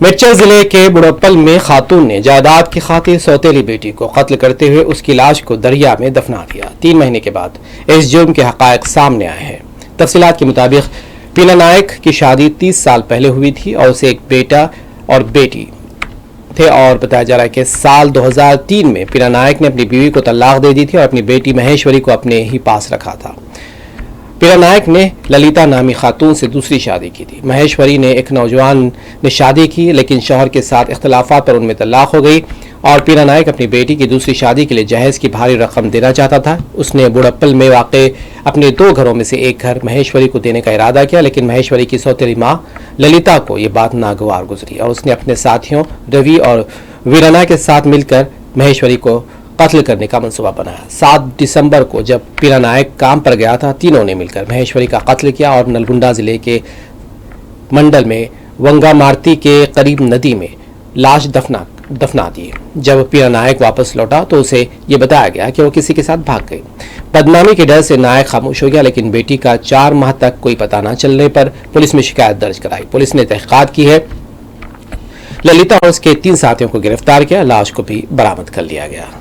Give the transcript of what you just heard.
मिर्चल जिले के बुढ़प्पल में खातून ने जायदाद की खातिर सौतेली बेटी को कत्ल करते हुए उसकी लाश को दरिया में दफना दिया। 3 महीने के बाद इस जुर्म के हकायक सामने आए हैं। तफसीलात के मुताबिक पीना नायक की शादी 30 साल पहले हुई थी और उसे एक बेटा और बेटी थे और बताया जा रहा है कि साल 2003 में पीना नायक ने अपनी बीवी को तलाक दे दी थी और अपनी बेटी महेश्वरी को अपने ही पास रखा था। पीना नायक ने ललिता नामी खातून से दूसरी शादी की थी। महेश्वरी ने एक नौजवान ने शादी की, लेकिन शौहर के साथ इख्तलाफात पर उनमें तलाक हो गई और पीना नायक अपनी बेटी की दूसरी शादी के लिए जहेज की भारी रकम देना चाहता था। उसने बुढ़प्पल में वाक़े अपने 2 घरों में से एक घर महेश्वरी को देने का इरादा किया, लेकिन महेश्वरी की सौतेली माँ ललिता को ये बात नागवार गुजरी और उसने अपने साथियों रवि और वीराना के साथ मिलकर महेश्वरी को कत्ल करने का मंसूबा बनाया। 7 दिसंबर को जब पीना नायक काम पर गया था, तीनों ने मिलकर महेश्वरी का कत्ल किया और नलगुंडा जिले के मंडल में वंगामार्ती के करीब नदी में लाश दफना दी। जब पीना नायक वापस लौटा तो उसे ये बताया गया कि वो किसी के साथ भाग गई। बदनामी के डर से नायक खामोश हो गया, लेकिन बेटी का 4 माह तक कोई पता न चलने पर पुलिस में शिकायत दर्ज कराई। पुलिस ने तहकीकात की है। ललिता और उसके 3 साथियों को गिरफ्तार किया। लाश को भी बरामद कर लिया गया।